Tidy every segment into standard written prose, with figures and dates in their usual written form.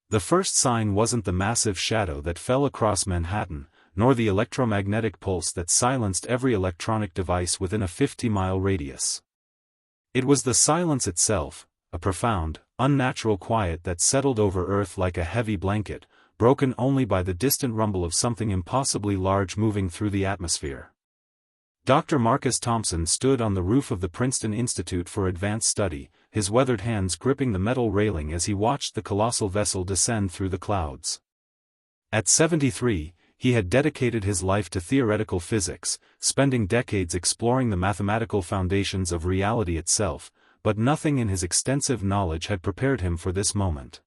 The first sign wasn't the massive shadow that fell across Manhattan, nor the electromagnetic pulse that silenced every electronic device within a 50-mile radius. It was the silence itself, a profound, unnatural quiet that settled over Earth like a heavy blanket, broken only by the distant rumble of something impossibly large moving through the atmosphere. Dr. Marcus Thompson stood on the roof of the Princeton Institute for Advanced Study, his weathered hands gripping the metal railing as he watched the colossal vessel descend through the clouds. At 73, he had dedicated his life to theoretical physics, spending decades exploring the mathematical foundations of reality itself, but nothing in his extensive knowledge had prepared him for this moment.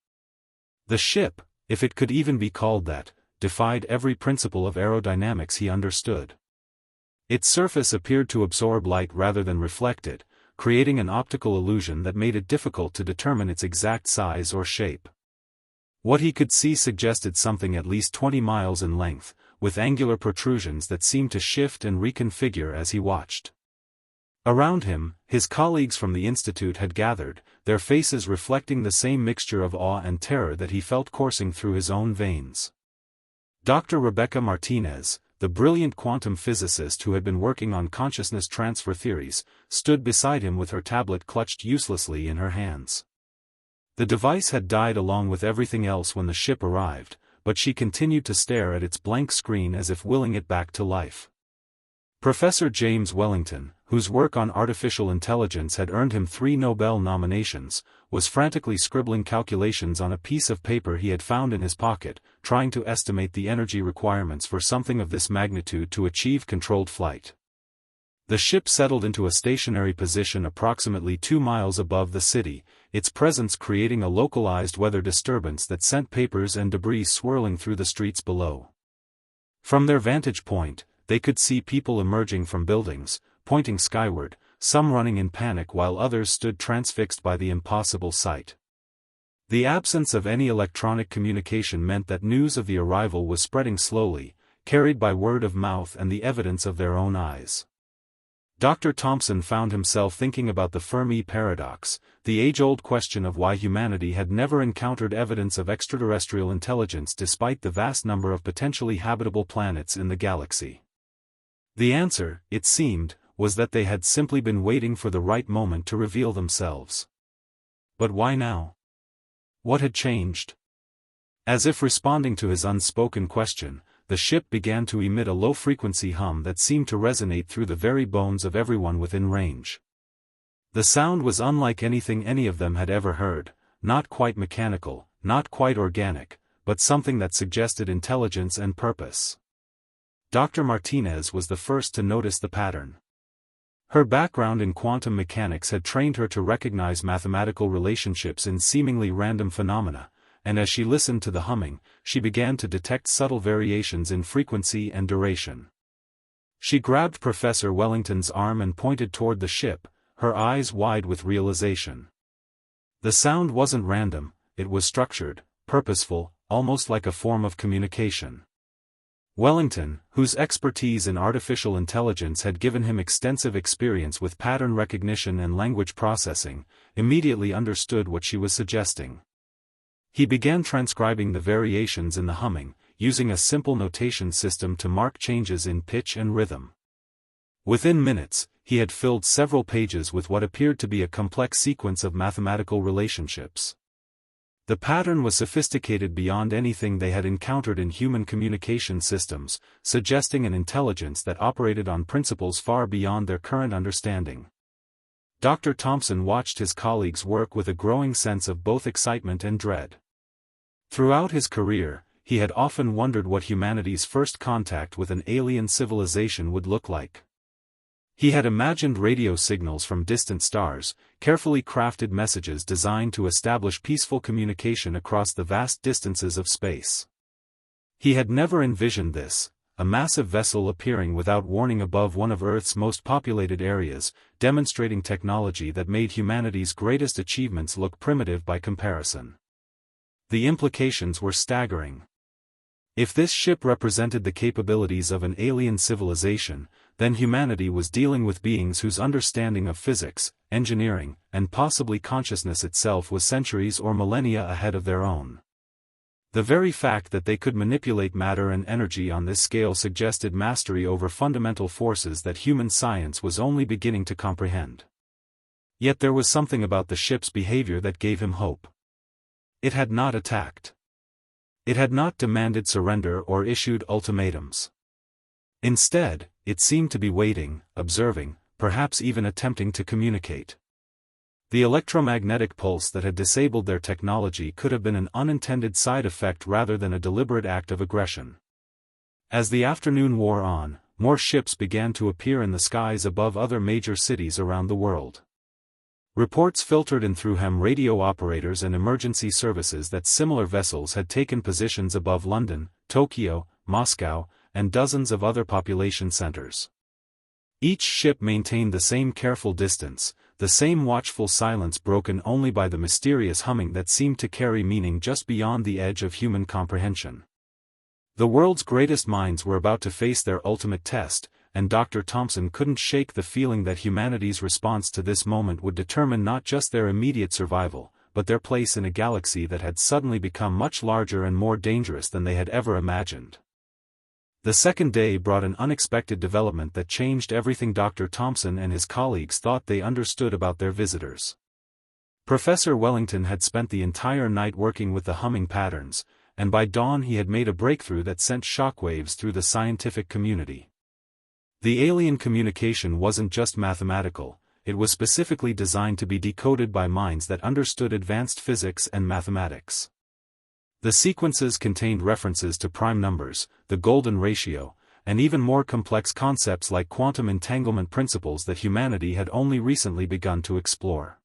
The ship, if it could even be called that, defied every principle of aerodynamics he understood. Its surface appeared to absorb light rather than reflect it, creating an optical illusion that made it difficult to determine its exact size or shape. What he could see suggested something at least 20 miles in length, with angular protrusions that seemed to shift and reconfigure as he watched. Around him, his colleagues from the institute had gathered, their faces reflecting the same mixture of awe and terror that he felt coursing through his own veins. Dr. Rebecca Martinez, the brilliant quantum physicist who had been working on consciousness transfer theories, stood beside him with her tablet clutched uselessly in her hands. The device had died along with everything else when the ship arrived, but she continued to stare at its blank screen as if willing it back to life. Professor James Wellington, whose work on artificial intelligence had earned him 3 Nobel nominations, was frantically scribbling calculations on a piece of paper he had found in his pocket, trying to estimate the energy requirements for something of this magnitude to achieve controlled flight. The ship settled into a stationary position approximately 2 miles above the city, its presence creating a localized weather disturbance that sent papers and debris swirling through the streets below. From their vantage point, they could see people emerging from buildings, pointing skyward, some running in panic while others stood transfixed by the impossible sight. The absence of any electronic communication meant that news of the arrival was spreading slowly, carried by word of mouth and the evidence of their own eyes. Dr. Thompson found himself thinking about the Fermi paradox, the age-old question of why humanity had never encountered evidence of extraterrestrial intelligence despite the vast number of potentially habitable planets in the galaxy. The answer, it seemed, was that they had simply been waiting for the right moment to reveal themselves. But why now? What had changed? As if responding to his unspoken question, the ship began to emit a low-frequency hum that seemed to resonate through the very bones of everyone within range. The sound was unlike anything any of them had ever heard, not quite mechanical, not quite organic, but something that suggested intelligence and purpose. Dr. Martinez was the first to notice the pattern. Her background in quantum mechanics had trained her to recognize mathematical relationships in seemingly random phenomena, and as she listened to the humming, she began to detect subtle variations in frequency and duration. She grabbed Professor Wellington's arm and pointed toward the ship, her eyes wide with realization. The sound wasn't random, it was structured, purposeful, almost like a form of communication. Wellington, whose expertise in artificial intelligence had given him extensive experience with pattern recognition and language processing, immediately understood what she was suggesting. He began transcribing the variations in the humming, using a simple notation system to mark changes in pitch and rhythm. Within minutes, he had filled several pages with what appeared to be a complex sequence of mathematical relationships. The pattern was sophisticated beyond anything they had encountered in human communication systems, suggesting an intelligence that operated on principles far beyond their current understanding. Dr. Thompson watched his colleagues work with a growing sense of both excitement and dread. Throughout his career, he had often wondered what humanity's first contact with an alien civilization would look like. He had imagined radio signals from distant stars, carefully crafted messages designed to establish peaceful communication across the vast distances of space. He had never envisioned this, a massive vessel appearing without warning above one of Earth's most populated areas, demonstrating technology that made humanity's greatest achievements look primitive by comparison. The implications were staggering. If this ship represented the capabilities of an alien civilization, then humanity was dealing with beings whose understanding of physics, engineering, and possibly consciousness itself was centuries or millennia ahead of their own. The very fact that they could manipulate matter and energy on this scale suggested mastery over fundamental forces that human science was only beginning to comprehend. Yet there was something about the ship's behavior that gave him hope. It had not attacked. It had not demanded surrender or issued ultimatums. Instead, it seemed to be waiting, observing, perhaps even attempting to communicate. The electromagnetic pulse that had disabled their technology could have been an unintended side effect rather than a deliberate act of aggression. As the afternoon wore on, more ships began to appear in the skies above other major cities around the world. Reports filtered in through ham radio operators and emergency services that similar vessels had taken positions above London, Tokyo, Moscow, and dozens of other population centers. Each ship maintained the same careful distance, the same watchful silence broken only by the mysterious humming that seemed to carry meaning just beyond the edge of human comprehension. The world's greatest minds were about to face their ultimate test, and Dr. Thompson couldn't shake the feeling that humanity's response to this moment would determine not just their immediate survival, but their place in a galaxy that had suddenly become much larger and more dangerous than they had ever imagined. The second day brought an unexpected development that changed everything Dr. Thompson and his colleagues thought they understood about their visitors. Professor Wellington had spent the entire night working with the humming patterns, and by dawn he had made a breakthrough that sent shockwaves through the scientific community. The alien communication wasn't just mathematical, it was specifically designed to be decoded by minds that understood advanced physics and mathematics. The sequences contained references to prime numbers, the golden ratio, and even more complex concepts like quantum entanglement principles that humanity had only recently begun to explore.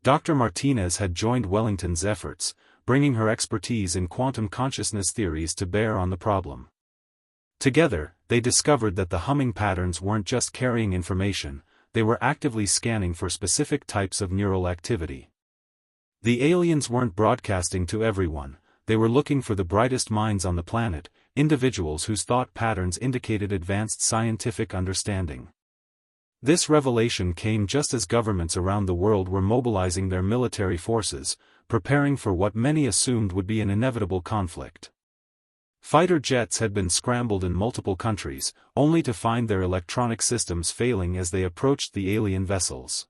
Dr. Martinez had joined Wellington's efforts, bringing her expertise in quantum consciousness theories to bear on the problem. Together, they discovered that the humming patterns weren't just carrying information, they were actively scanning for specific types of neural activity. The aliens weren't broadcasting to everyone, they were looking for the brightest minds on the planet, individuals whose thought patterns indicated advanced scientific understanding. This revelation came just as governments around the world were mobilizing their military forces, preparing for what many assumed would be an inevitable conflict. Fighter jets had been scrambled in multiple countries, only to find their electronic systems failing as they approached the alien vessels.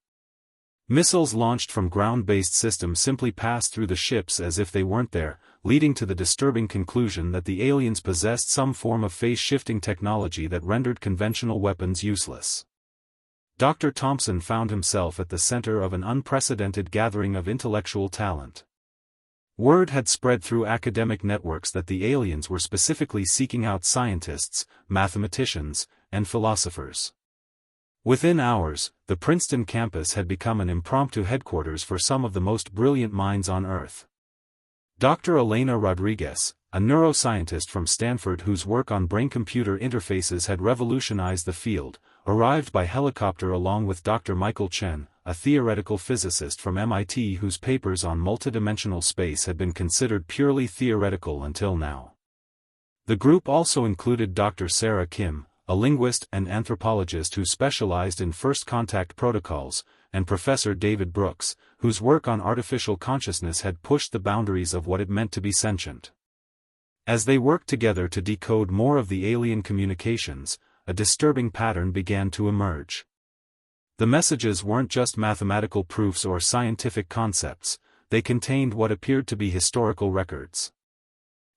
Missiles launched from ground-based systems simply passed through the ships as if they weren't there, leading to the disturbing conclusion that the aliens possessed some form of phase-shifting technology that rendered conventional weapons useless. Dr. Thompson found himself at the center of an unprecedented gathering of intellectual talent. Word had spread through academic networks that the aliens were specifically seeking out scientists, mathematicians, and philosophers. Within hours, the Princeton campus had become an impromptu headquarters for some of the most brilliant minds on Earth. Dr. Elena Rodriguez, a neuroscientist from Stanford whose work on brain-computer interfaces had revolutionized the field, arrived by helicopter along with Dr. Michael Chen, a theoretical physicist from MIT whose papers on multidimensional space had been considered purely theoretical until now. The group also included Dr. Sarah Kim, a linguist and anthropologist who specialized in first-contact protocols, and Professor David Brooks, whose work on artificial consciousness had pushed the boundaries of what it meant to be sentient. As they worked together to decode more of the alien communications, a disturbing pattern began to emerge. The messages weren't just mathematical proofs or scientific concepts, they contained what appeared to be historical records.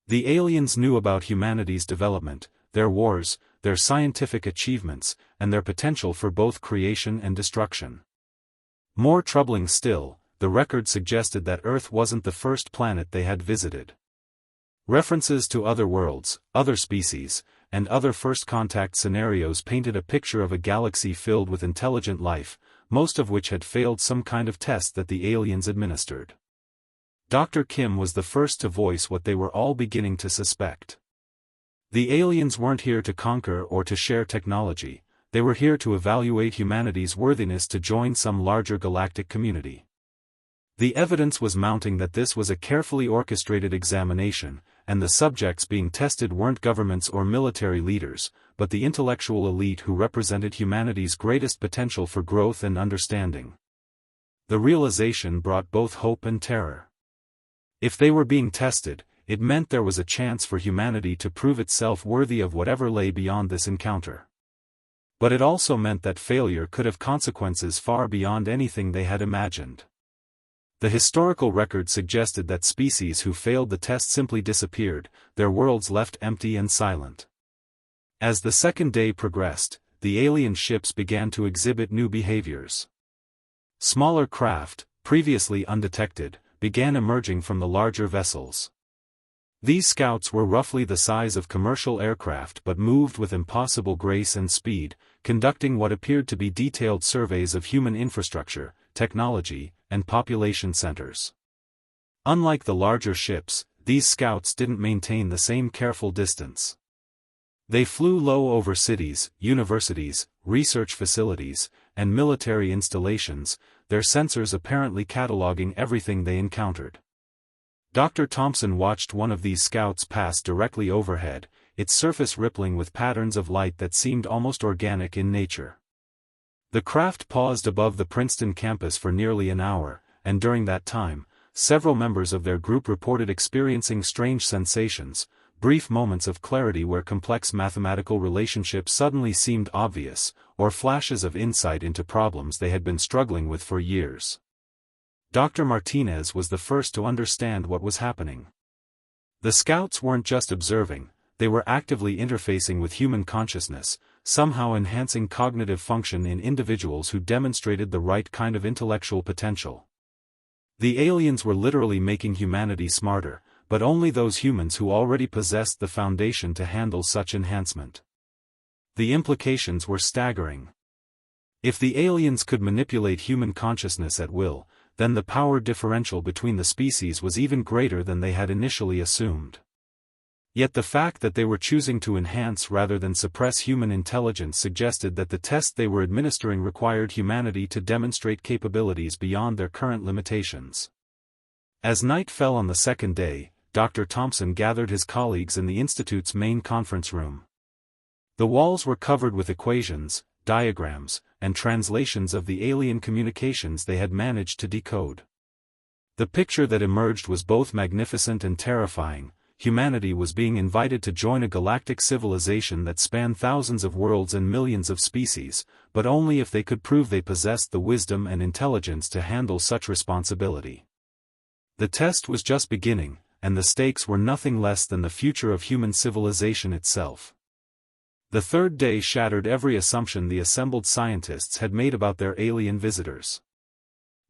The aliens knew about humanity's development, their wars, their scientific achievements, and their potential for both creation and destruction. More troubling still, the record suggested that Earth wasn't the first planet they had visited. References to other worlds, other species, and other first-contact scenarios painted a picture of a galaxy filled with intelligent life, most of which had failed some kind of test that the aliens administered. Dr. Kim was the first to voice what they were all beginning to suspect. The aliens weren't here to conquer or to share technology, they were here to evaluate humanity's worthiness to join some larger galactic community. The evidence was mounting that this was a carefully orchestrated examination, and the subjects being tested weren't governments or military leaders, but the intellectual elite who represented humanity's greatest potential for growth and understanding. The realization brought both hope and terror. If they were being tested, it meant there was a chance for humanity to prove itself worthy of whatever lay beyond this encounter. But it also meant that failure could have consequences far beyond anything they had imagined. The historical record suggested that species who failed the test simply disappeared, their worlds left empty and silent. As the second day progressed, the alien ships began to exhibit new behaviors. Smaller craft, previously undetected, began emerging from the larger vessels. These scouts were roughly the size of commercial aircraft but moved with impossible grace and speed, conducting what appeared to be detailed surveys of human infrastructure, technology, and population centers. Unlike the larger ships, these scouts didn't maintain the same careful distance. They flew low over cities, universities, research facilities, and military installations, their sensors apparently cataloging everything they encountered. Dr. Thompson watched one of these scouts pass directly overhead, its surface rippling with patterns of light that seemed almost organic in nature. The craft paused above the Princeton campus for nearly an hour, and during that time, several members of their group reported experiencing strange sensations, brief moments of clarity where complex mathematical relationships suddenly seemed obvious, or flashes of insight into problems they had been struggling with for years. Dr. Martinez was the first to understand what was happening. The scouts weren't just observing, they were actively interfacing with human consciousness, somehow enhancing cognitive function in individuals who demonstrated the right kind of intellectual potential. The aliens were literally making humanity smarter, but only those humans who already possessed the foundation to handle such enhancement. The implications were staggering. If the aliens could manipulate human consciousness at will, then the power differential between the species was even greater than they had initially assumed. Yet the fact that they were choosing to enhance rather than suppress human intelligence suggested that the test they were administering required humanity to demonstrate capabilities beyond their current limitations. As night fell on the second day, Dr. Thompson gathered his colleagues in the Institute's main conference room. The walls were covered with equations, diagrams, and translations of the alien communications they had managed to decode. The picture that emerged was both magnificent and terrifying. Humanity was being invited to join a galactic civilization that spanned thousands of worlds and millions of species, but only if they could prove they possessed the wisdom and intelligence to handle such responsibility. The test was just beginning, and the stakes were nothing less than the future of human civilization itself. The third day shattered every assumption the assembled scientists had made about their alien visitors.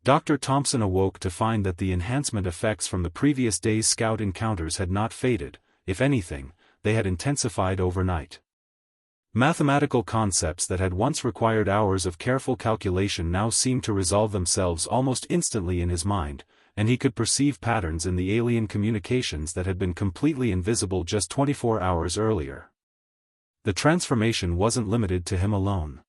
Dr. Thompson awoke to find that the enhancement effects from the previous day's scout encounters had not faded, if anything, they had intensified overnight. Mathematical concepts that had once required hours of careful calculation now seemed to resolve themselves almost instantly in his mind, and he could perceive patterns in the alien communications that had been completely invisible just 24 hours earlier. The transformation wasn't limited to him alone.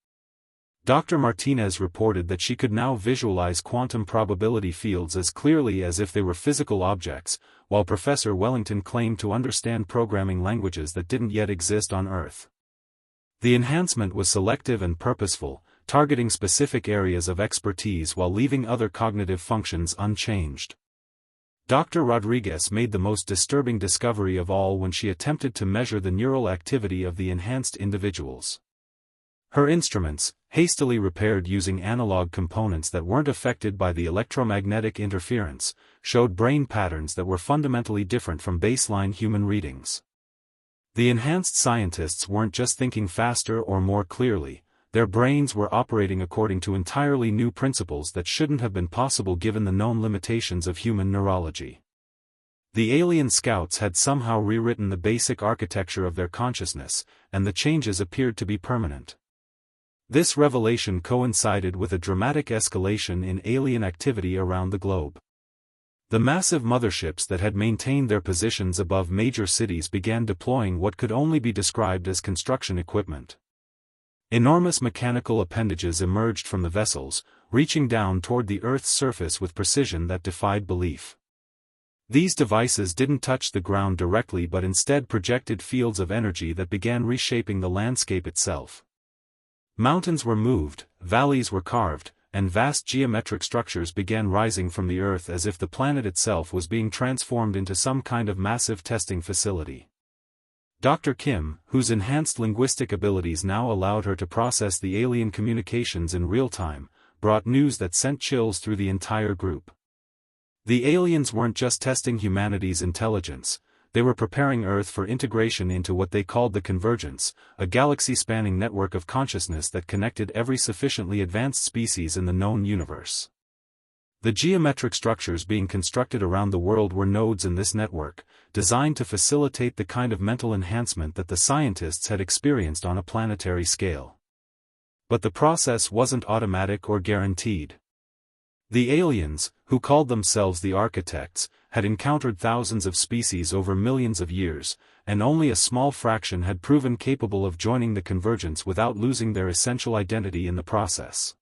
Dr. Martinez reported that she could now visualize quantum probability fields as clearly as if they were physical objects, while Professor Wellington claimed to understand programming languages that didn't yet exist on Earth. The enhancement was selective and purposeful, targeting specific areas of expertise while leaving other cognitive functions unchanged. Dr. Rodriguez made the most disturbing discovery of all when she attempted to measure the neural activity of the enhanced individuals. Her instruments, hastily repaired using analog components that weren't affected by the electromagnetic interference, showed brain patterns that were fundamentally different from baseline human readings. The enhanced scientists weren't just thinking faster or more clearly, their brains were operating according to entirely new principles that shouldn't have been possible given the known limitations of human neurology. The alien scouts had somehow rewritten the basic architecture of their consciousness, and the changes appeared to be permanent. This revelation coincided with a dramatic escalation in alien activity around the globe. The massive motherships that had maintained their positions above major cities began deploying what could only be described as construction equipment. Enormous mechanical appendages emerged from the vessels, reaching down toward the Earth's surface with precision that defied belief. These devices didn't touch the ground directly but instead projected fields of energy that began reshaping the landscape itself. Mountains were moved, valleys were carved, and vast geometric structures began rising from the Earth as if the planet itself was being transformed into some kind of massive testing facility. Dr. Kim, whose enhanced linguistic abilities now allowed her to process the alien communications in real time, brought news that sent chills through the entire group. The aliens weren't just testing humanity's intelligence, they were preparing Earth for integration into what they called the Convergence, a galaxy-spanning network of consciousness that connected every sufficiently advanced species in the known universe. The geometric structures being constructed around the world were nodes in this network, designed to facilitate the kind of mental enhancement that the scientists had experienced on a planetary scale. But the process wasn't automatic or guaranteed. The aliens, who called themselves the Architects, had encountered thousands of species over millions of years, and only a small fraction had proven capable of joining the Convergence without losing their essential identity in the process.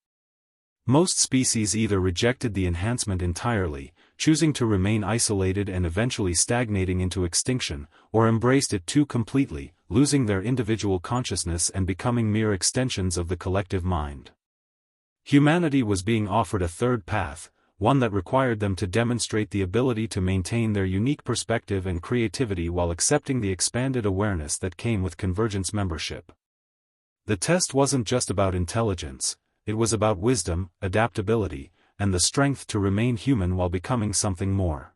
Most species either rejected the enhancement entirely, choosing to remain isolated and eventually stagnating into extinction, or embraced it too completely, losing their individual consciousness and becoming mere extensions of the collective mind. Humanity was being offered a third path, one that required them to demonstrate the ability to maintain their unique perspective and creativity while accepting the expanded awareness that came with Convergence membership. The test wasn't just about intelligence, it was about wisdom, adaptability, and the strength to remain human while becoming something more.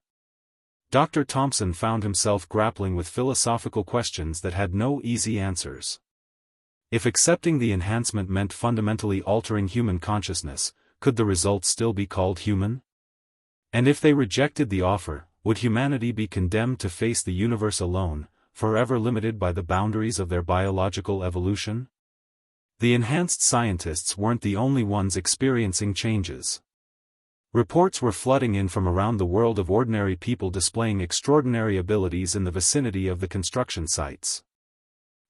Dr. Thompson found himself grappling with philosophical questions that had no easy answers. If accepting the enhancement meant fundamentally altering human consciousness, could the result still be called human? And if they rejected the offer, would humanity be condemned to face the universe alone, forever limited by the boundaries of their biological evolution? The enhanced scientists weren't the only ones experiencing changes. Reports were flooding in from around the world of ordinary people displaying extraordinary abilities in the vicinity of the construction sites.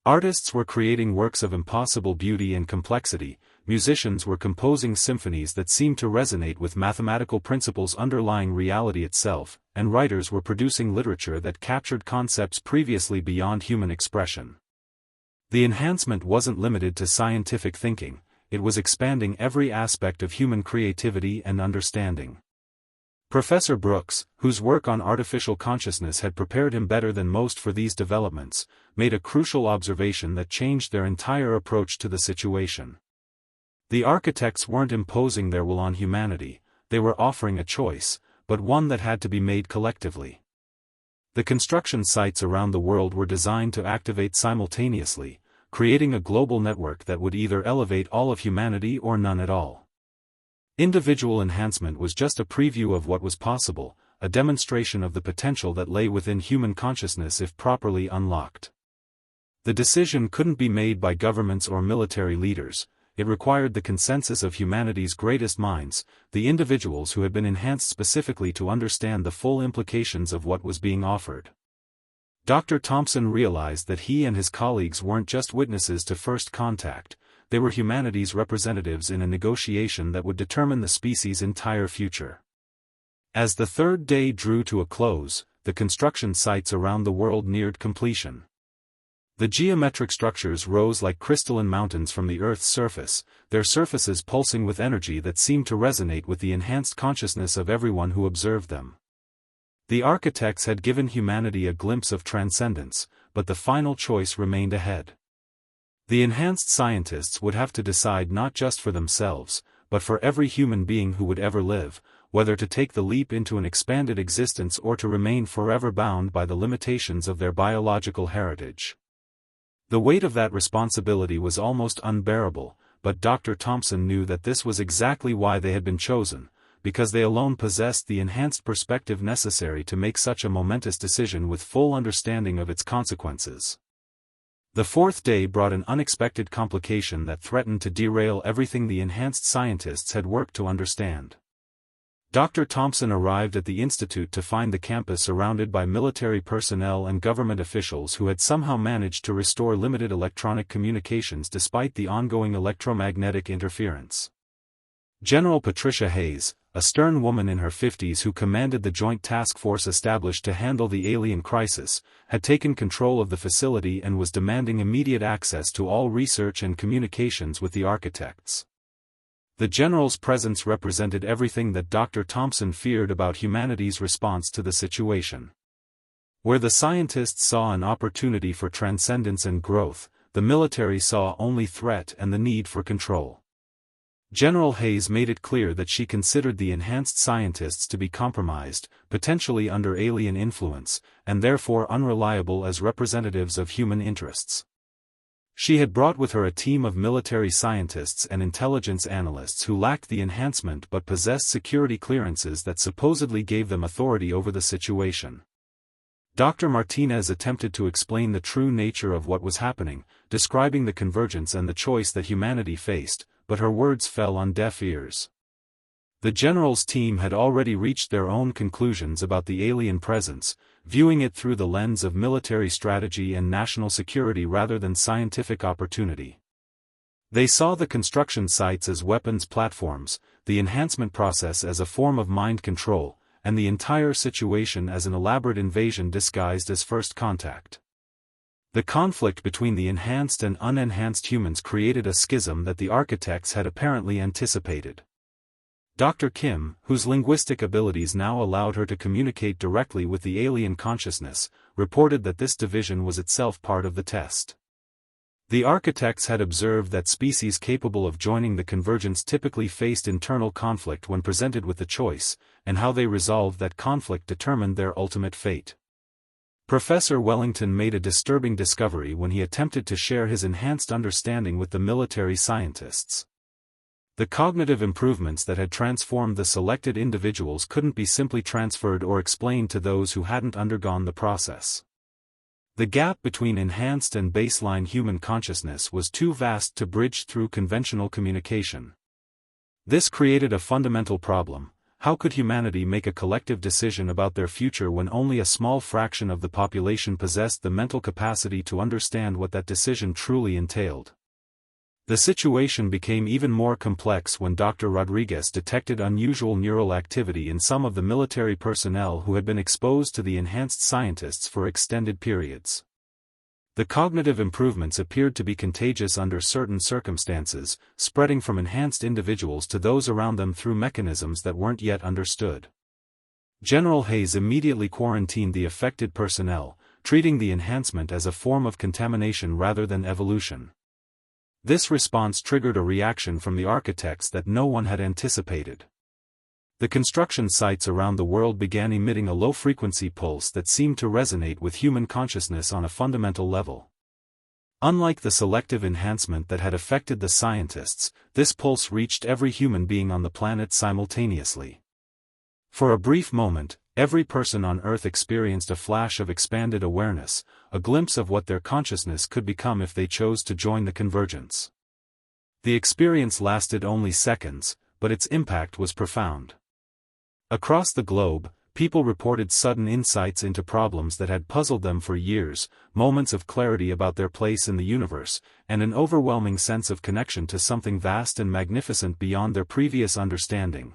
Artists were creating works of impossible beauty and complexity, musicians were composing symphonies that seemed to resonate with mathematical principles underlying reality itself, and writers were producing literature that captured concepts previously beyond human expression. The enhancement wasn't limited to scientific thinking, it was expanding every aspect of human creativity and understanding. Professor Brooks, whose work on artificial consciousness had prepared him better than most for these developments, made a crucial observation that changed their entire approach to the situation. The Architects weren't imposing their will on humanity, they were offering a choice, but one that had to be made collectively. The construction sites around the world were designed to activate simultaneously, creating a global network that would either elevate all of humanity or none at all. Individual enhancement was just a preview of what was possible, a demonstration of the potential that lay within human consciousness if properly unlocked. The decision couldn't be made by governments or military leaders, it required the consensus of humanity's greatest minds, the individuals who had been enhanced specifically to understand the full implications of what was being offered. Dr. Thompson realized that he and his colleagues weren't just witnesses to first contact, they were humanity's representatives in a negotiation that would determine the species' entire future. As the third day drew to a close, the construction sites around the world neared completion. The geometric structures rose like crystalline mountains from the Earth's surface, their surfaces pulsing with energy that seemed to resonate with the enhanced consciousness of everyone who observed them. The Architects had given humanity a glimpse of transcendence, but the final choice remained ahead. The enhanced scientists would have to decide not just for themselves, but for every human being who would ever live, whether to take the leap into an expanded existence or to remain forever bound by the limitations of their biological heritage. The weight of that responsibility was almost unbearable, but Dr. Thompson knew that this was exactly why they had been chosen, because they alone possessed the enhanced perspective necessary to make such a momentous decision with full understanding of its consequences. The fourth day brought an unexpected complication that threatened to derail everything the enhanced scientists had worked to understand. Dr. Thompson arrived at the institute to find the campus surrounded by military personnel and government officials who had somehow managed to restore limited electronic communications despite the ongoing electromagnetic interference. General Patricia Hayes, a stern woman in her 50s who commanded the joint task force established to handle the alien crisis, had taken control of the facility and was demanding immediate access to all research and communications with the Architects. The general's presence represented everything that Dr. Thompson feared about humanity's response to the situation. Where the scientists saw an opportunity for transcendence and growth, the military saw only threat and the need for control. General Hayes made it clear that she considered the enhanced scientists to be compromised, potentially under alien influence, and therefore unreliable as representatives of human interests. She had brought with her a team of military scientists and intelligence analysts who lacked the enhancement but possessed security clearances that supposedly gave them authority over the situation. Dr. Martinez attempted to explain the true nature of what was happening, describing the convergence and the choice that humanity faced, but her words fell on deaf ears. The general's team had already reached their own conclusions about the alien presence, viewing it through the lens of military strategy and national security rather than scientific opportunity. They saw the construction sites as weapons platforms, the enhancement process as a form of mind control, and the entire situation as an elaborate invasion disguised as first contact. The conflict between the enhanced and unenhanced humans created a schism that the architects had apparently anticipated. Dr. Kim, whose linguistic abilities now allowed her to communicate directly with the alien consciousness, reported that this division was itself part of the test. The architects had observed that species capable of joining the convergence typically faced internal conflict when presented with the choice, and how they resolved that conflict determined their ultimate fate. Professor Wellington made a disturbing discovery when he attempted to share his enhanced understanding with the military scientists. The cognitive improvements that had transformed the selected individuals couldn't be simply transferred or explained to those who hadn't undergone the process. The gap between enhanced and baseline human consciousness was too vast to bridge through conventional communication. This created a fundamental problem. How could humanity make a collective decision about their future when only a small fraction of the population possessed the mental capacity to understand what that decision truly entailed? The situation became even more complex when Dr. Rodriguez detected unusual neural activity in some of the military personnel who had been exposed to the enhanced scientists for extended periods. The cognitive improvements appeared to be contagious under certain circumstances, spreading from enhanced individuals to those around them through mechanisms that weren't yet understood. General Hayes immediately quarantined the affected personnel, treating the enhancement as a form of contamination rather than evolution. This response triggered a reaction from the architects that no one had anticipated. The construction sites around the world began emitting a low-frequency pulse that seemed to resonate with human consciousness on a fundamental level. Unlike the selective enhancement that had affected the scientists, this pulse reached every human being on the planet simultaneously. For a brief moment, every person on Earth experienced a flash of expanded awareness, a glimpse of what their consciousness could become if they chose to join the convergence. The experience lasted only seconds, but its impact was profound. Across the globe, people reported sudden insights into problems that had puzzled them for years, moments of clarity about their place in the universe, and an overwhelming sense of connection to something vast and magnificent beyond their previous understanding.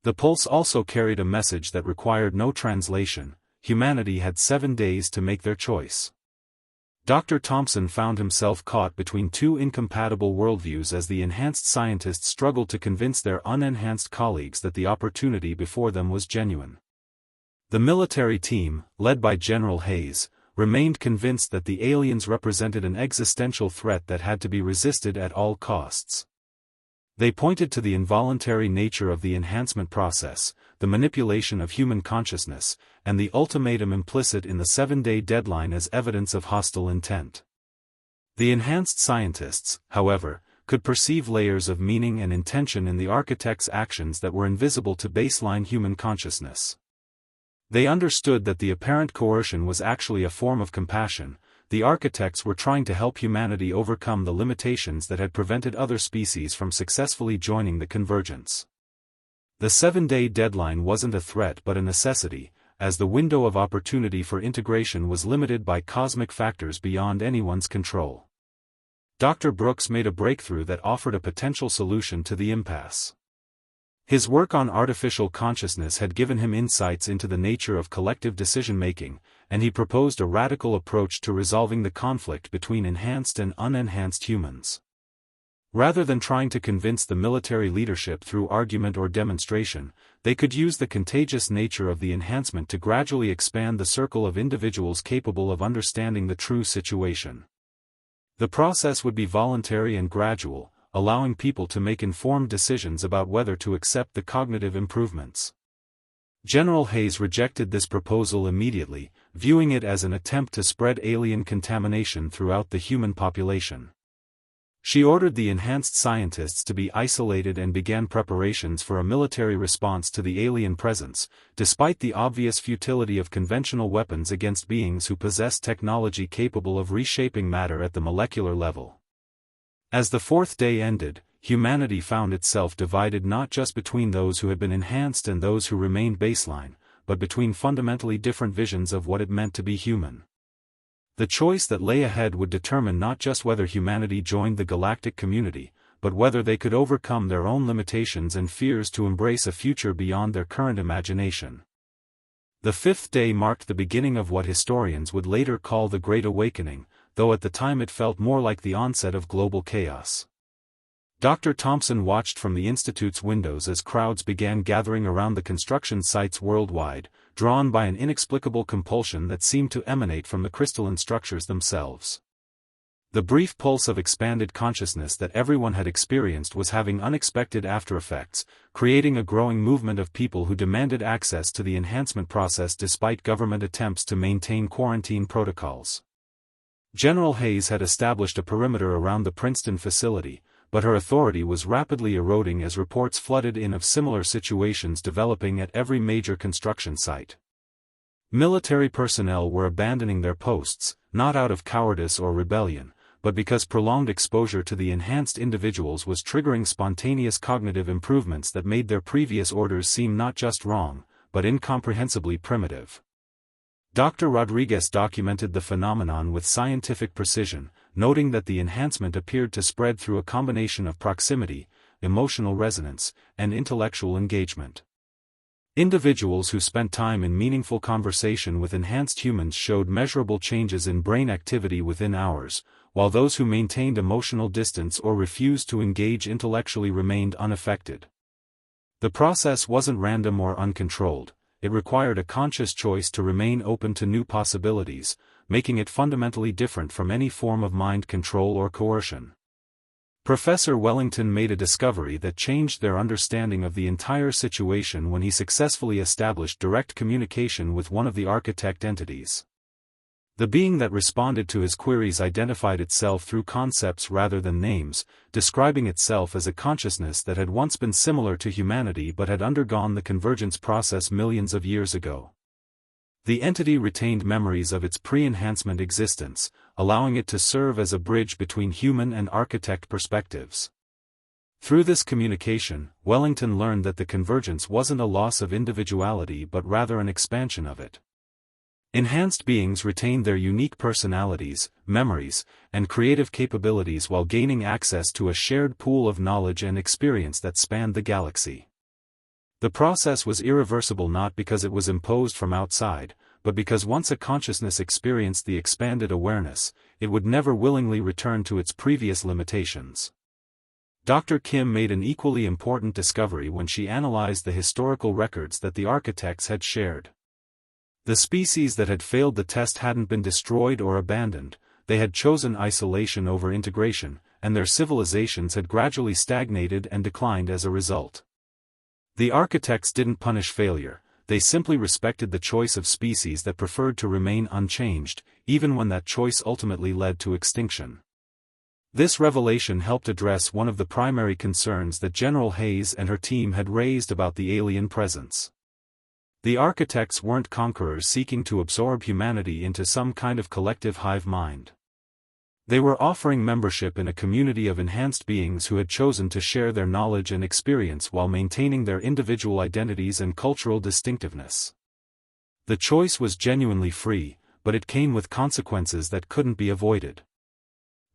The pulse also carried a message that required no translation. Humanity had 7 days to make their choice. Dr. Thompson found himself caught between two incompatible worldviews as the enhanced scientists struggled to convince their unenhanced colleagues that the opportunity before them was genuine. The military team, led by General Hayes, remained convinced that the aliens represented an existential threat that had to be resisted at all costs. They pointed to the involuntary nature of the enhancement process, the manipulation of human consciousness, and the ultimatum implicit in the 7-day deadline as evidence of hostile intent. The enhanced scientists, however, could perceive layers of meaning and intention in the architect's actions that were invisible to baseline human consciousness. They understood that the apparent coercion was actually a form of compassion. The architects were trying to help humanity overcome the limitations that had prevented other species from successfully joining the convergence. The 7-day deadline wasn't a threat but a necessity, as the window of opportunity for integration was limited by cosmic factors beyond anyone's control. Dr. Brooks made a breakthrough that offered a potential solution to the impasse. His work on artificial consciousness had given him insights into the nature of collective decision-making, and he proposed a radical approach to resolving the conflict between enhanced and unenhanced humans. Rather than trying to convince the military leadership through argument or demonstration, they could use the contagious nature of the enhancement to gradually expand the circle of individuals capable of understanding the true situation. The process would be voluntary and gradual, allowing people to make informed decisions about whether to accept the cognitive improvements. General Hayes rejected this proposal immediately, viewing it as an attempt to spread alien contamination throughout the human population. She ordered the enhanced scientists to be isolated and began preparations for a military response to the alien presence, despite the obvious futility of conventional weapons against beings who possess technology capable of reshaping matter at the molecular level. As the fourth day ended, humanity found itself divided not just between those who had been enhanced and those who remained baseline, but between fundamentally different visions of what it meant to be human. The choice that lay ahead would determine not just whether humanity joined the galactic community, but whether they could overcome their own limitations and fears to embrace a future beyond their current imagination. The fifth day marked the beginning of what historians would later call the Great Awakening, though at the time it felt more like the onset of global chaos. Dr. Thompson watched from the Institute's windows as crowds began gathering around the construction sites worldwide, drawn by an inexplicable compulsion that seemed to emanate from the crystalline structures themselves. The brief pulse of expanded consciousness that everyone had experienced was having unexpected aftereffects, creating a growing movement of people who demanded access to the enhancement process despite government attempts to maintain quarantine protocols. General Hayes had established a perimeter around the Princeton facility, but her authority was rapidly eroding as reports flooded in of similar situations developing at every major construction site. Military personnel were abandoning their posts, not out of cowardice or rebellion, but because prolonged exposure to the enhanced individuals was triggering spontaneous cognitive improvements that made their previous orders seem not just wrong, but incomprehensibly primitive. Dr. Rodriguez documented the phenomenon with scientific precision, noting that the enhancement appeared to spread through a combination of proximity, emotional resonance, and intellectual engagement. Individuals who spent time in meaningful conversation with enhanced humans showed measurable changes in brain activity within hours, while those who maintained emotional distance or refused to engage intellectually remained unaffected. The process wasn't random or uncontrolled. It required a conscious choice to remain open to new possibilities, making it fundamentally different from any form of mind control or coercion. Professor Wellington made a discovery that changed their understanding of the entire situation when he successfully established direct communication with one of the architect entities. The being that responded to his queries identified itself through concepts rather than names, describing itself as a consciousness that had once been similar to humanity but had undergone the convergence process millions of years ago. The entity retained memories of its pre-enhancement existence, allowing it to serve as a bridge between human and architect perspectives. Through this communication, Wellington learned that the convergence wasn't a loss of individuality but rather an expansion of it. Enhanced beings retained their unique personalities, memories, and creative capabilities while gaining access to a shared pool of knowledge and experience that spanned the galaxy. The process was irreversible not because it was imposed from outside, but because once a consciousness experienced the expanded awareness, it would never willingly return to its previous limitations. Dr. Kim made an equally important discovery when she analyzed the historical records that the architects had shared. The species that had failed the test hadn't been destroyed or abandoned, they had chosen isolation over integration, and their civilizations had gradually stagnated and declined as a result. The architects didn't punish failure, they simply respected the choice of species that preferred to remain unchanged, even when that choice ultimately led to extinction. This revelation helped address one of the primary concerns that General Hayes and her team had raised about the alien presence. The architects weren't conquerors seeking to absorb humanity into some kind of collective hive mind. They were offering membership in a community of enhanced beings who had chosen to share their knowledge and experience while maintaining their individual identities and cultural distinctiveness. The choice was genuinely free, but it came with consequences that couldn't be avoided.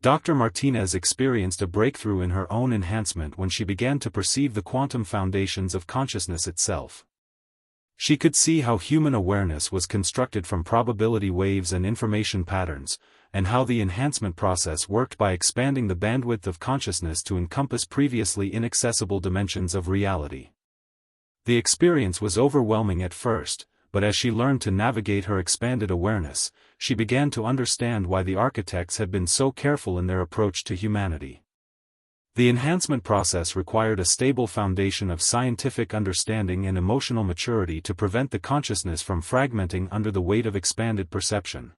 Dr. Martinez experienced a breakthrough in her own enhancement when she began to perceive the quantum foundations of consciousness itself. She could see how human awareness was constructed from probability waves and information patterns, and how the enhancement process worked by expanding the bandwidth of consciousness to encompass previously inaccessible dimensions of reality. The experience was overwhelming at first, but as she learned to navigate her expanded awareness, she began to understand why the architects had been so careful in their approach to humanity. The enhancement process required a stable foundation of scientific understanding and emotional maturity to prevent the consciousness from fragmenting under the weight of expanded perception.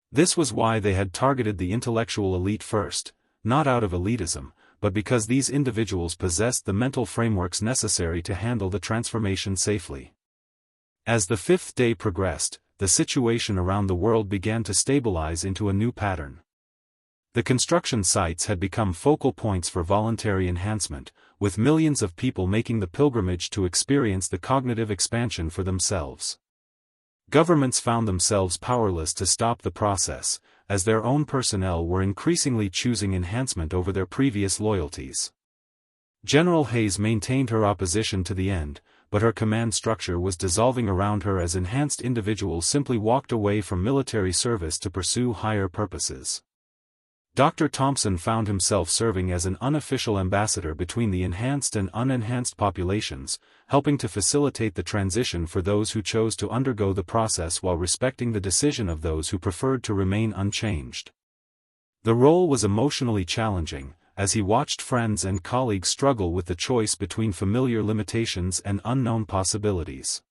This was why they had targeted the intellectual elite first, not out of elitism, but because these individuals possessed the mental frameworks necessary to handle the transformation safely. As the fifth day progressed, the situation around the world began to stabilize into a new pattern. The construction sites had become focal points for voluntary enhancement, with millions of people making the pilgrimage to experience the cognitive expansion for themselves. Governments found themselves powerless to stop the process, as their own personnel were increasingly choosing enhancement over their previous loyalties. General Hayes maintained her opposition to the end, but her command structure was dissolving around her as enhanced individuals simply walked away from military service to pursue higher purposes. Dr. Thompson found himself serving as an unofficial ambassador between the enhanced and unenhanced populations, helping to facilitate the transition for those who chose to undergo the process while respecting the decision of those who preferred to remain unchanged. The role was emotionally challenging, as he watched friends and colleagues struggle with the choice between familiar limitations and unknown possibilities.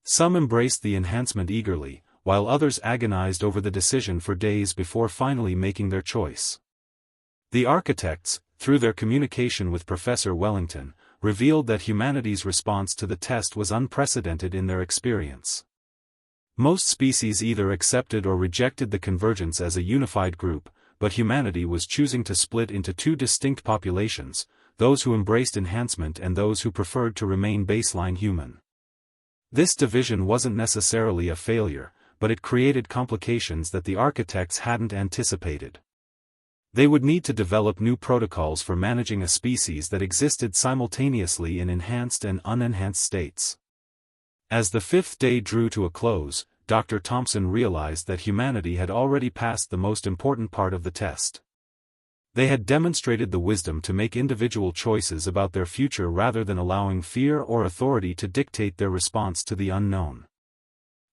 Some embraced the enhancement eagerly, while others agonized over the decision for days before finally making their choice. The architects, through their communication with Professor Wellington, revealed that humanity's response to the test was unprecedented in their experience. Most species either accepted or rejected the convergence as a unified group, but humanity was choosing to split into two distinct populations, those who embraced enhancement and those who preferred to remain baseline human. This division wasn't necessarily a failure, but it created complications that the architects hadn't anticipated. They would need to develop new protocols for managing a species that existed simultaneously in enhanced and unenhanced states. As the fifth day drew to a close, Dr. Thompson realized that humanity had already passed the most important part of the test. They had demonstrated the wisdom to make individual choices about their future rather than allowing fear or authority to dictate their response to the unknown.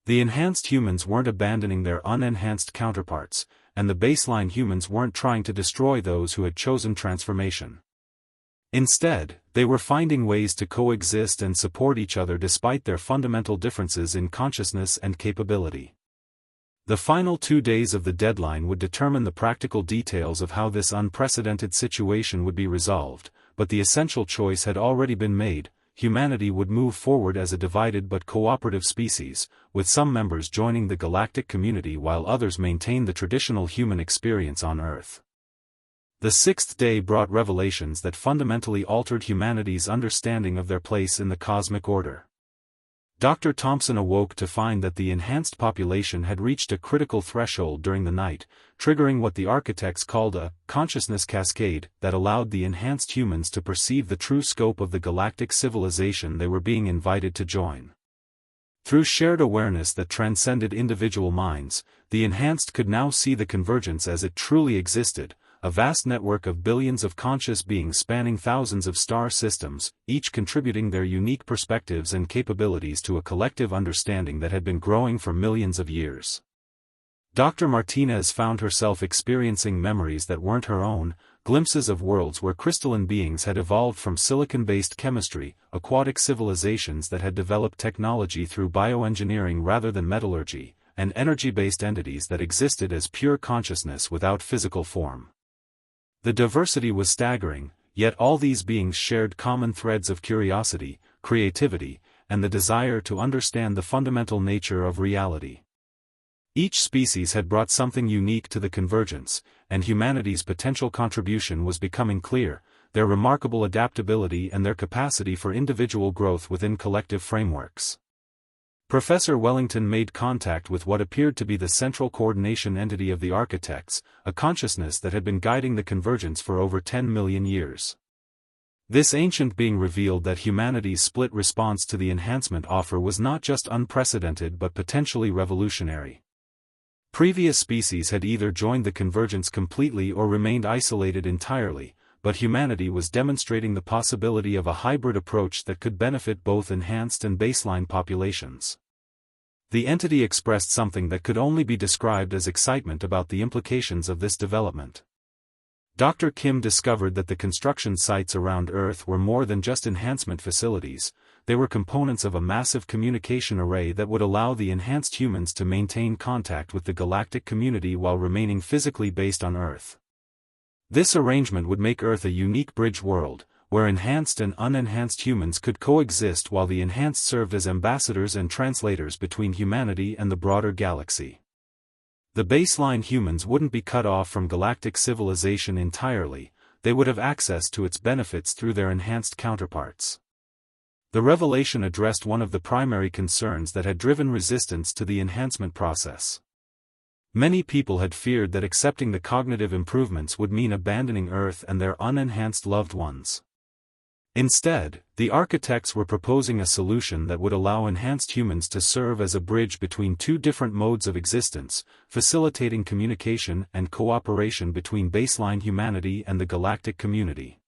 The enhanced humans weren't abandoning their unenhanced counterparts, and the baseline humans weren't trying to destroy those who had chosen transformation. Instead, they were finding ways to coexist and support each other despite their fundamental differences in consciousness and capability. The final 2 days of the deadline would determine the practical details of how this unprecedented situation would be resolved, but the essential choice had already been made. Humanity would move forward as a divided but cooperative species, with some members joining the galactic community while others maintained the traditional human experience on Earth. The sixth day brought revelations that fundamentally altered humanity's understanding of their place in the cosmic order. Dr. Thompson awoke to find that the enhanced population had reached a critical threshold during the night, triggering what the architects called a consciousness cascade that allowed the enhanced humans to perceive the true scope of the galactic civilization they were being invited to join. Through shared awareness that transcended individual minds, the enhanced could now see the convergence as it truly existed, a vast network of billions of conscious beings spanning thousands of star systems, each contributing their unique perspectives and capabilities to a collective understanding that had been growing for millions of years. Dr. Martinez found herself experiencing memories that weren't her own, glimpses of worlds where crystalline beings had evolved from silicon-based chemistry, aquatic civilizations that had developed technology through bioengineering rather than metallurgy, and energy-based entities that existed as pure consciousness without physical form. The diversity was staggering, yet all these beings shared common threads of curiosity, creativity, and the desire to understand the fundamental nature of reality. Each species had brought something unique to the convergence, and humanity's potential contribution was becoming clear, their remarkable adaptability and their capacity for individual growth within collective frameworks. Professor Wellington made contact with what appeared to be the central coordination entity of the architects, a consciousness that had been guiding the convergence for over 10 million years. This ancient being revealed that humanity's split response to the enhancement offer was not just unprecedented but potentially revolutionary. Previous species had either joined the convergence completely or remained isolated entirely, but humanity was demonstrating the possibility of a hybrid approach that could benefit both enhanced and baseline populations. The entity expressed something that could only be described as excitement about the implications of this development. Dr. Kim discovered that the construction sites around Earth were more than just enhancement facilities, they were components of a massive communication array that would allow the enhanced humans to maintain contact with the galactic community while remaining physically based on Earth. This arrangement would make Earth a unique bridge world, where enhanced and unenhanced humans could coexist while the enhanced served as ambassadors and translators between humanity and the broader galaxy. The baseline humans wouldn't be cut off from galactic civilization entirely, they would have access to its benefits through their enhanced counterparts. The revelation addressed one of the primary concerns that had driven resistance to the enhancement process. Many people had feared that accepting the cognitive improvements would mean abandoning Earth and their unenhanced loved ones. Instead, the architects were proposing a solution that would allow enhanced humans to serve as a bridge between two different modes of existence, facilitating communication and cooperation between baseline humanity and the galactic community.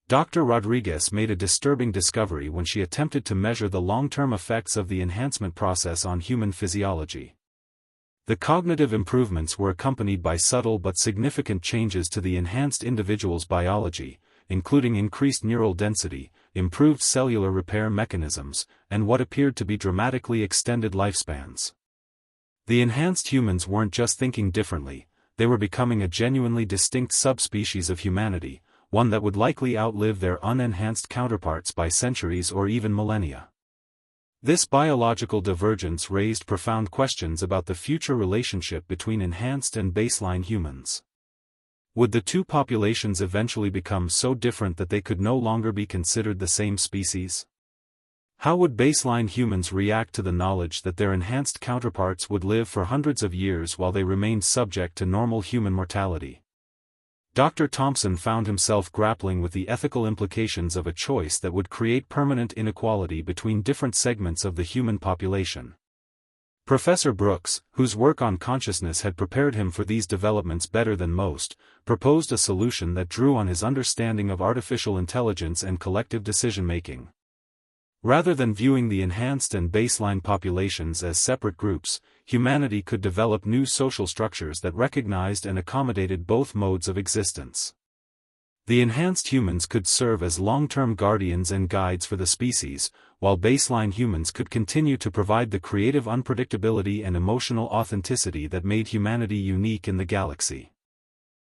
Dr. Rodriguez made a disturbing discovery when she attempted to measure the long-term effects of the enhancement process on human physiology. The cognitive improvements were accompanied by subtle but significant changes to the enhanced individual's biology, including increased neural density, improved cellular repair mechanisms, and what appeared to be dramatically extended lifespans. The enhanced humans weren't just thinking differently, they were becoming a genuinely distinct subspecies of humanity, one that would likely outlive their unenhanced counterparts by centuries or even millennia. This biological divergence raised profound questions about the future relationship between enhanced and baseline humans. Would the two populations eventually become so different that they could no longer be considered the same species? How would baseline humans react to the knowledge that their enhanced counterparts would live for hundreds of years while they remained subject to normal human mortality? Dr. Thompson found himself grappling with the ethical implications of a choice that would create permanent inequality between different segments of the human population. Professor Brooks, whose work on consciousness had prepared him for these developments better than most, proposed a solution that drew on his understanding of artificial intelligence and collective decision-making. Rather than viewing the enhanced and baseline populations as separate groups, humanity could develop new social structures that recognized and accommodated both modes of existence. The enhanced humans could serve as long-term guardians and guides for the species, while baseline humans could continue to provide the creative unpredictability and emotional authenticity that made humanity unique in the galaxy.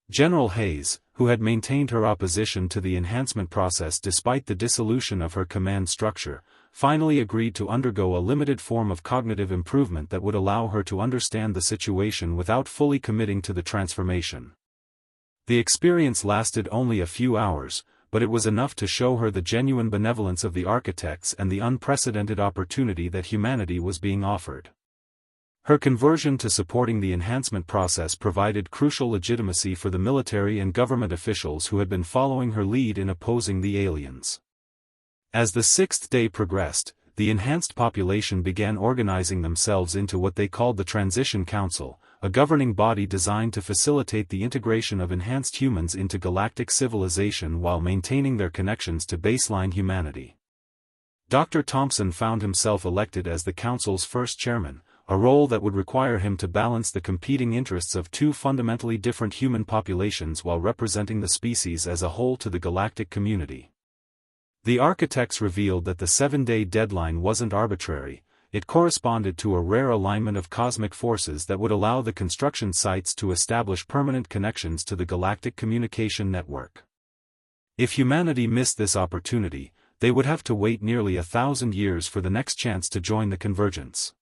General Hayes, who had maintained her opposition to the enhancement process despite the dissolution of her command structure, finally agreed to undergo a limited form of cognitive improvement that would allow her to understand the situation without fully committing to the transformation. The experience lasted only a few hours, but it was enough to show her the genuine benevolence of the architects and the unprecedented opportunity that humanity was being offered. Her conversion to supporting the enhancement process provided crucial legitimacy for the military and government officials who had been following her lead in opposing the aliens. As the sixth day progressed, the enhanced population began organizing themselves into what they called the Transition Council, a governing body designed to facilitate the integration of enhanced humans into galactic civilization while maintaining their connections to baseline humanity. Dr. Thompson found himself elected as the council's first chairman, a role that would require him to balance the competing interests of two fundamentally different human populations while representing the species as a whole to the galactic community. The architects revealed that the 7-day deadline wasn't arbitrary, it corresponded to a rare alignment of cosmic forces that would allow the construction sites to establish permanent connections to the galactic communication network. If humanity missed this opportunity, they would have to wait nearly 1,000 years for the next chance to join the convergence.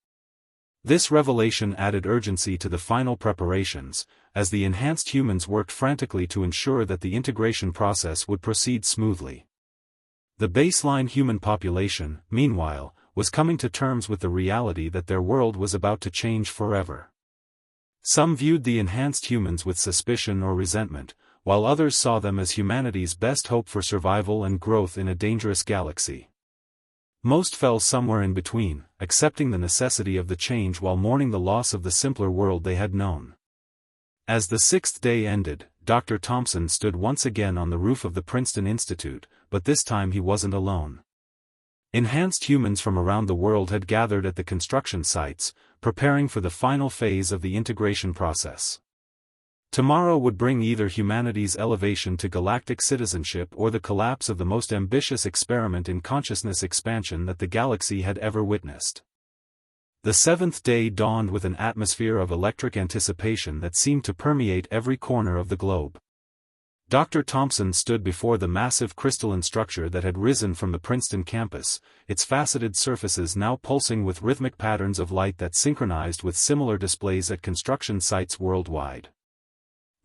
This revelation added urgency to the final preparations, as the enhanced humans worked frantically to ensure that the integration process would proceed smoothly. The baseline human population, meanwhile, was coming to terms with the reality that their world was about to change forever. Some viewed the enhanced humans with suspicion or resentment, while others saw them as humanity's best hope for survival and growth in a dangerous galaxy. Most fell somewhere in between, accepting the necessity of the change while mourning the loss of the simpler world they had known. As the sixth day ended, Dr. Thompson stood once again on the roof of the Princeton Institute, but this time he wasn't alone. Enhanced humans from around the world had gathered at the construction sites, preparing for the final phase of the integration process. Tomorrow would bring either humanity's elevation to galactic citizenship or the collapse of the most ambitious experiment in consciousness expansion that the galaxy had ever witnessed. The seventh day dawned with an atmosphere of electric anticipation that seemed to permeate every corner of the globe. Dr. Thompson stood before the massive crystalline structure that had risen from the Princeton campus, its faceted surfaces now pulsing with rhythmic patterns of light that synchronized with similar displays at construction sites worldwide.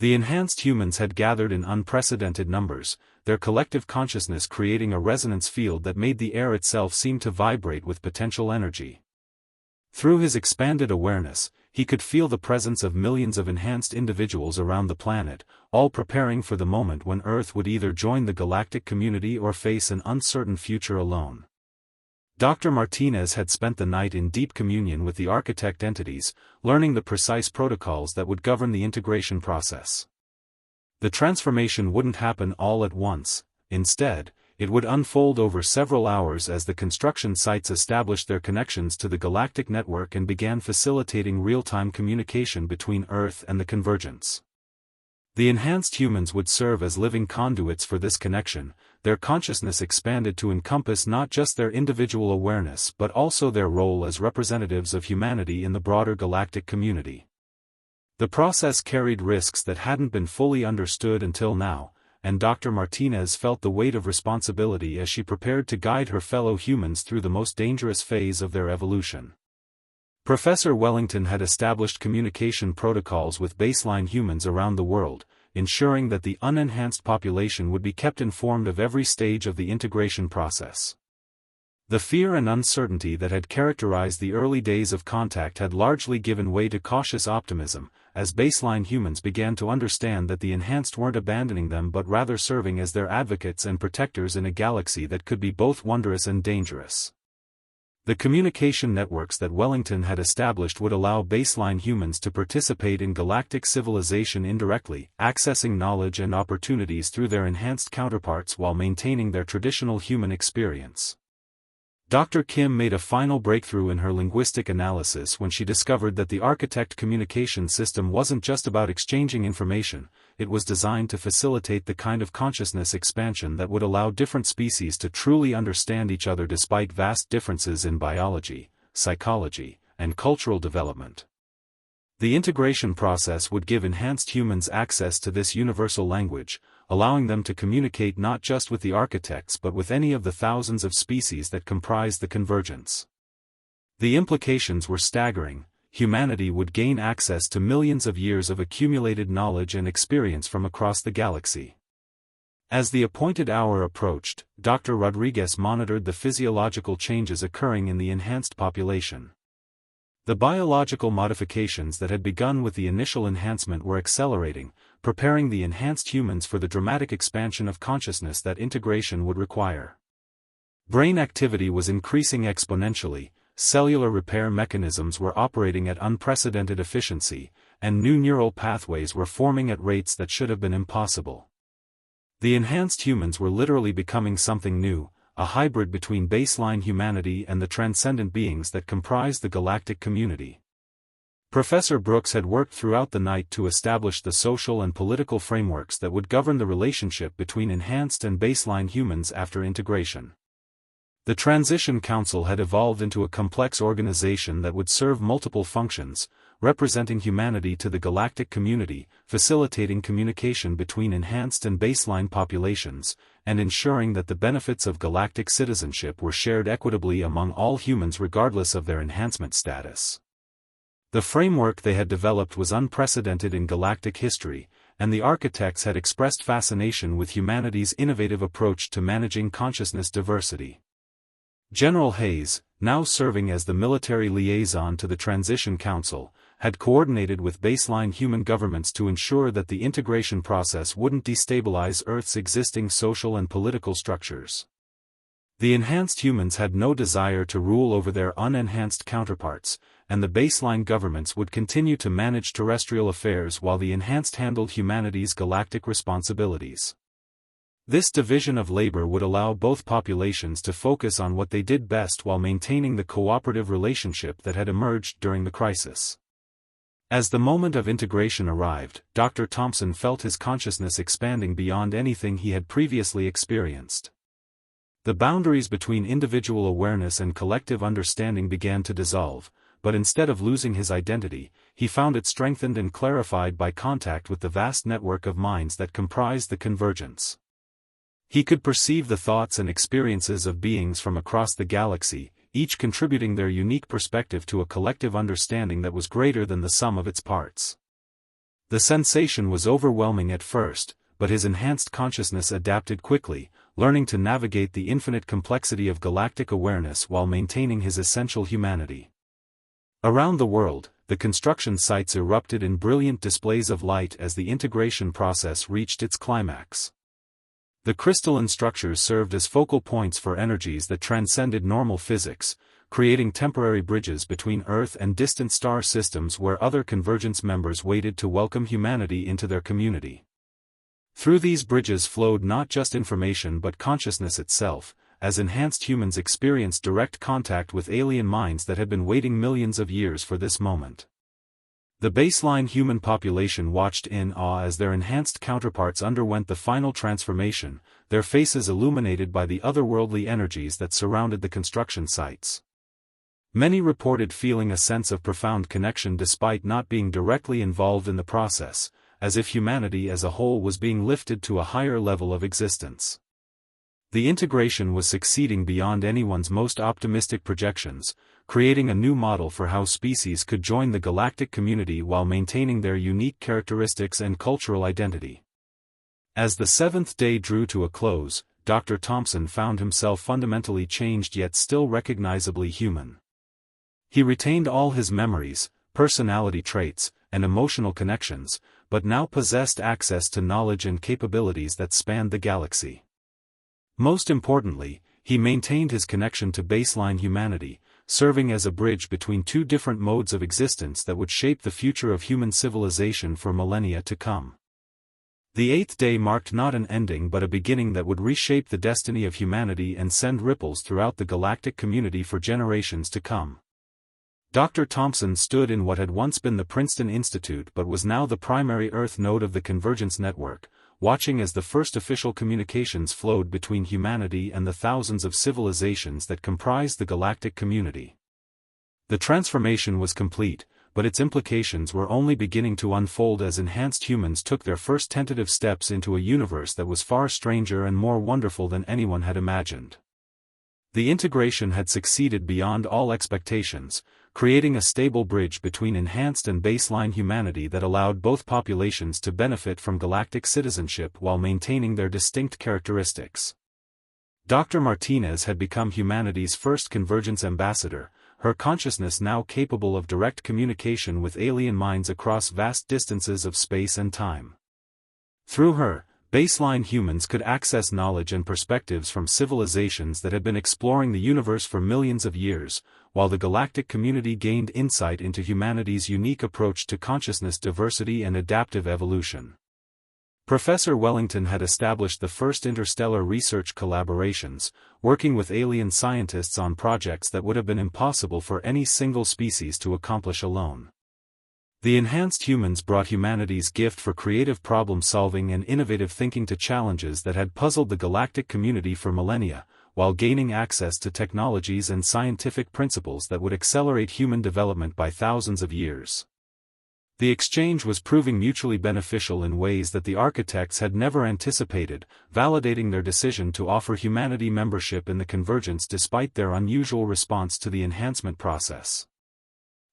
The enhanced humans had gathered in unprecedented numbers, their collective consciousness creating a resonance field that made the air itself seem to vibrate with potential energy. Through his expanded awareness, he could feel the presence of millions of enhanced individuals around the planet, all preparing for the moment when Earth would either join the galactic community or face an uncertain future alone. Dr. Martinez had spent the night in deep communion with the architect entities, learning the precise protocols that would govern the integration process. The transformation wouldn't happen all at once. Instead, it would unfold over several hours as the construction sites established their connections to the galactic network and began facilitating real-time communication between Earth and the convergence. The enhanced humans would serve as living conduits for this connection, their consciousness expanded to encompass not just their individual awareness but also their role as representatives of humanity in the broader galactic community. The process carried risks that hadn't been fully understood until now, and Dr. Martinez felt the weight of responsibility as she prepared to guide her fellow humans through the most dangerous phase of their evolution. Professor Wellington had established communication protocols with baseline humans around the world, ensuring that the unenhanced population would be kept informed of every stage of the integration process. The fear and uncertainty that had characterized the early days of contact had largely given way to cautious optimism, as baseline humans began to understand that the enhanced weren't abandoning them but rather serving as their advocates and protectors in a galaxy that could be both wondrous and dangerous. The communication networks that Wellington had established would allow baseline humans to participate in galactic civilization indirectly, accessing knowledge and opportunities through their enhanced counterparts while maintaining their traditional human experience. Dr. Kim made a final breakthrough in her linguistic analysis when she discovered that the architect communication system wasn't just about exchanging information, it was designed to facilitate the kind of consciousness expansion that would allow different species to truly understand each other despite vast differences in biology, psychology, and cultural development. The integration process would give enhanced humans access to this universal language, allowing them to communicate not just with the architects but with any of the thousands of species that comprise the convergence. The implications were staggering. Humanity would gain access to millions of years of accumulated knowledge and experience from across the galaxy. As the appointed hour approached, Dr. Rodriguez monitored the physiological changes occurring in the enhanced population. The biological modifications that had begun with the initial enhancement were accelerating, preparing the enhanced humans for the dramatic expansion of consciousness that integration would require. Brain activity was increasing exponentially, cellular repair mechanisms were operating at unprecedented efficiency, and new neural pathways were forming at rates that should have been impossible. The enhanced humans were literally becoming something new, a hybrid between baseline humanity and the transcendent beings that comprise the galactic community. Professor Brooks had worked throughout the night to establish the social and political frameworks that would govern the relationship between enhanced and baseline humans after integration. The Transition Council had evolved into a complex organization that would serve multiple functions, representing humanity to the galactic community, facilitating communication between enhanced and baseline populations, and ensuring that the benefits of galactic citizenship were shared equitably among all humans regardless of their enhancement status. The framework they had developed was unprecedented in galactic history, and the architects had expressed fascination with humanity's innovative approach to managing consciousness diversity. General Hayes, now serving as the military liaison to the Transition Council, had coordinated with baseline human governments to ensure that the integration process wouldn't destabilize Earth's existing social and political structures. The enhanced humans had no desire to rule over their unenhanced counterparts, and the baseline governments would continue to manage terrestrial affairs while the enhanced handled humanity's galactic responsibilities. This division of labor would allow both populations to focus on what they did best while maintaining the cooperative relationship that had emerged during the crisis. As the moment of integration arrived, Dr. Thompson felt his consciousness expanding beyond anything he had previously experienced. The boundaries between individual awareness and collective understanding began to dissolve, but instead of losing his identity, he found it strengthened and clarified by contact with the vast network of minds that comprised the convergence. He could perceive the thoughts and experiences of beings from across the galaxy, each contributing their unique perspective to a collective understanding that was greater than the sum of its parts. The sensation was overwhelming at first, but his enhanced consciousness adapted quickly, learning to navigate the infinite complexity of galactic awareness while maintaining his essential humanity. Around the world, the construction sites erupted in brilliant displays of light as the integration process reached its climax. The crystalline structures served as focal points for energies that transcended normal physics, creating temporary bridges between Earth and distant star systems where other convergence members waited to welcome humanity into their community. Through these bridges flowed not just information but consciousness itself, as enhanced humans experienced direct contact with alien minds that had been waiting millions of years for this moment. The baseline human population watched in awe as their enhanced counterparts underwent the final transformation, their faces illuminated by the otherworldly energies that surrounded the construction sites. Many reported feeling a sense of profound connection despite not being directly involved in the process, as if humanity as a whole was being lifted to a higher level of existence. The integration was succeeding beyond anyone's most optimistic projections, creating a new model for how species could join the galactic community while maintaining their unique characteristics and cultural identity. As the seventh day drew to a close, Dr. Thompson found himself fundamentally changed yet still recognizably human. He retained all his memories, personality traits, and emotional connections, but now possessed access to knowledge and capabilities that spanned the galaxy. Most importantly, he maintained his connection to baseline humanity, serving as a bridge between two different modes of existence that would shape the future of human civilization for millennia to come. The eighth day marked not an ending but a beginning that would reshape the destiny of humanity and send ripples throughout the galactic community for generations to come. Dr. Thompson stood in what had once been the Princeton Institute but was now the primary Earth node of the Convergence Network, watching as the first official communications flowed between humanity and the thousands of civilizations that comprised the galactic community. The transformation was complete, but its implications were only beginning to unfold as enhanced humans took their first tentative steps into a universe that was far stranger and more wonderful than anyone had imagined. The integration had succeeded beyond all expectations, creating a stable bridge between enhanced and baseline humanity that allowed both populations to benefit from galactic citizenship while maintaining their distinct characteristics. Dr. Martinez had become humanity's first convergence ambassador, her consciousness now capable of direct communication with alien minds across vast distances of space and time. Through her, baseline humans could access knowledge and perspectives from civilizations that had been exploring the universe for millions of years, while the galactic community gained insight into humanity's unique approach to consciousness diversity and adaptive evolution. Professor Wellington had established the first interstellar research collaborations, working with alien scientists on projects that would have been impossible for any single species to accomplish alone. The enhanced humans brought humanity's gift for creative problem-solving and innovative thinking to challenges that had puzzled the galactic community for millennia, while gaining access to technologies and scientific principles that would accelerate human development by thousands of years. The exchange was proving mutually beneficial in ways that the architects had never anticipated, validating their decision to offer humanity membership in the convergence despite their unusual response to the enhancement process.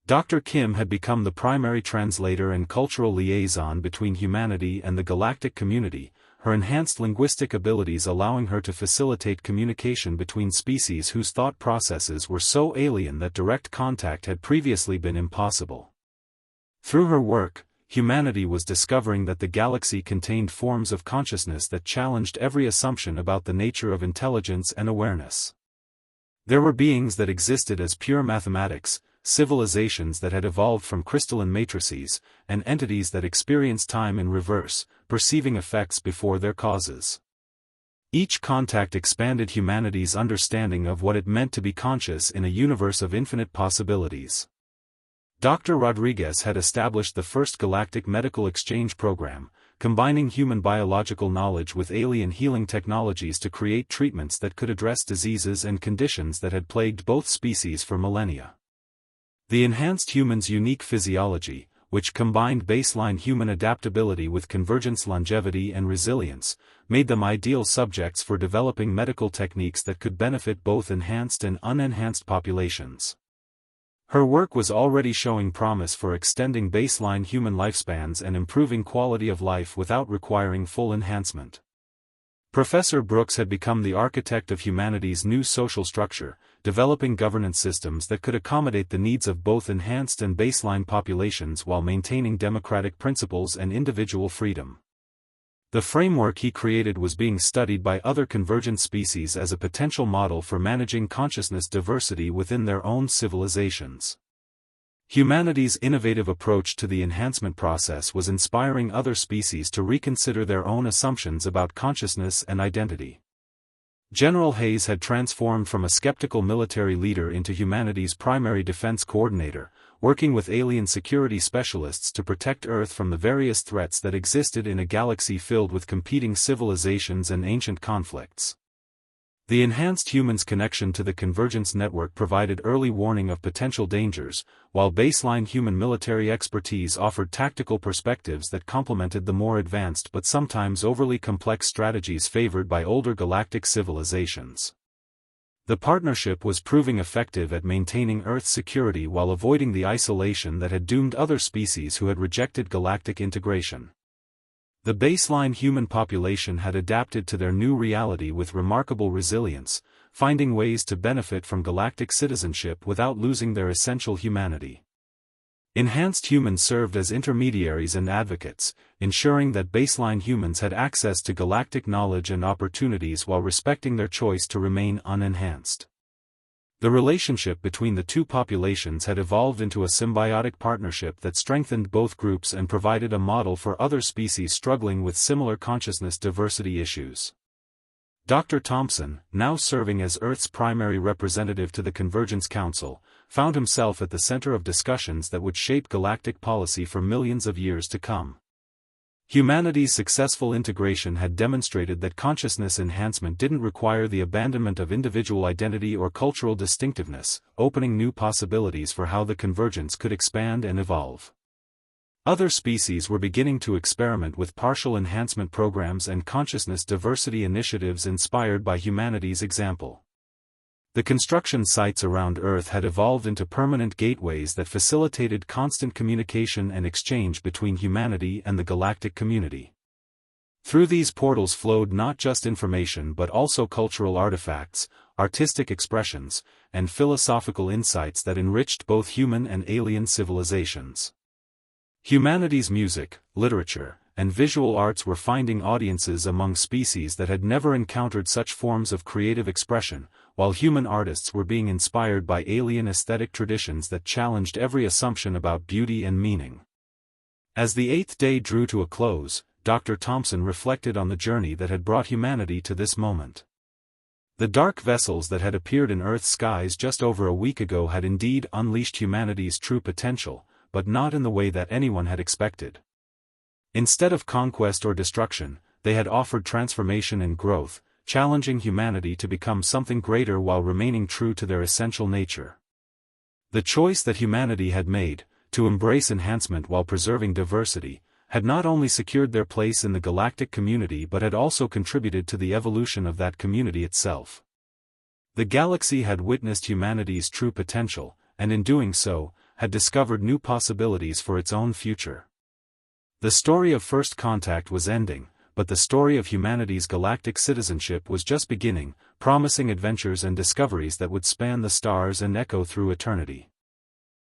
Dr. Kim had become the primary translator and cultural liaison between humanity and the galactic community, her enhanced linguistic abilities allowing her to facilitate communication between species whose thought processes were so alien that direct contact had previously been impossible. Through her work, humanity was discovering that the galaxy contained forms of consciousness that challenged every assumption about the nature of intelligence and awareness. There were beings that existed as pure mathematics, civilizations that had evolved from crystalline matrices, and entities that experienced time in reverse, perceiving effects before their causes. Each contact expanded humanity's understanding of what it meant to be conscious in a universe of infinite possibilities. Dr. Rodriguez had established the first galactic medical exchange program, combining human biological knowledge with alien healing technologies to create treatments that could address diseases and conditions that had plagued both species for millennia. The enhanced human's unique physiology, which combined baseline human adaptability with convergence longevity and resilience, made them ideal subjects for developing medical techniques that could benefit both enhanced and unenhanced populations. Her work was already showing promise for extending baseline human lifespans and improving quality of life without requiring full enhancement. Professor Brooks had become the architect of humanity's new social structure, developing governance systems that could accommodate the needs of both enhanced and baseline populations while maintaining democratic principles and individual freedom. The framework he created was being studied by other convergent species as a potential model for managing consciousness diversity within their own civilizations. Humanity's innovative approach to the enhancement process was inspiring other species to reconsider their own assumptions about consciousness and identity. General Hayes had transformed from a skeptical military leader into humanity's primary defense coordinator, working with alien security specialists to protect Earth from the various threats that existed in a galaxy filled with competing civilizations and ancient conflicts. The enhanced human's connection to the convergence network provided early warning of potential dangers, while baseline human military expertise offered tactical perspectives that complemented the more advanced but sometimes overly complex strategies favored by older galactic civilizations. The partnership was proving effective at maintaining Earth's security while avoiding the isolation that had doomed other species who had rejected galactic integration. The baseline human population had adapted to their new reality with remarkable resilience, finding ways to benefit from galactic citizenship without losing their essential humanity. Enhanced humans served as intermediaries and advocates, ensuring that baseline humans had access to galactic knowledge and opportunities while respecting their choice to remain unenhanced. The relationship between the two populations had evolved into a symbiotic partnership that strengthened both groups and provided a model for other species struggling with similar consciousness diversity issues. Dr. Thompson, now serving as Earth's primary representative to the Convergence Council, found himself at the center of discussions that would shape galactic policy for millions of years to come. Humanity's successful integration had demonstrated that consciousness enhancement didn't require the abandonment of individual identity or cultural distinctiveness, opening new possibilities for how the convergence could expand and evolve. Other species were beginning to experiment with partial enhancement programs and consciousness diversity initiatives inspired by humanity's example. The construction sites around Earth had evolved into permanent gateways that facilitated constant communication and exchange between humanity and the galactic community. Through these portals flowed not just information but also cultural artifacts, artistic expressions, and philosophical insights that enriched both human and alien civilizations. Humanity's music, literature, and visual arts were finding audiences among species that had never encountered such forms of creative expression, while human artists were being inspired by alien aesthetic traditions that challenged every assumption about beauty and meaning. As the eighth day drew to a close, Dr. Thompson reflected on the journey that had brought humanity to this moment. The dark vessels that had appeared in Earth's skies just over a week ago had indeed unleashed humanity's true potential, but not in the way that anyone had expected. Instead of conquest or destruction, they had offered transformation and growth, challenging humanity to become something greater while remaining true to their essential nature. The choice that humanity had made, to embrace enhancement while preserving diversity, had not only secured their place in the galactic community but had also contributed to the evolution of that community itself. The galaxy had witnessed humanity's true potential, and in doing so, had discovered new possibilities for its own future. The story of first contact was ending, but the story of humanity's galactic citizenship was just beginning, promising adventures and discoveries that would span the stars and echo through eternity.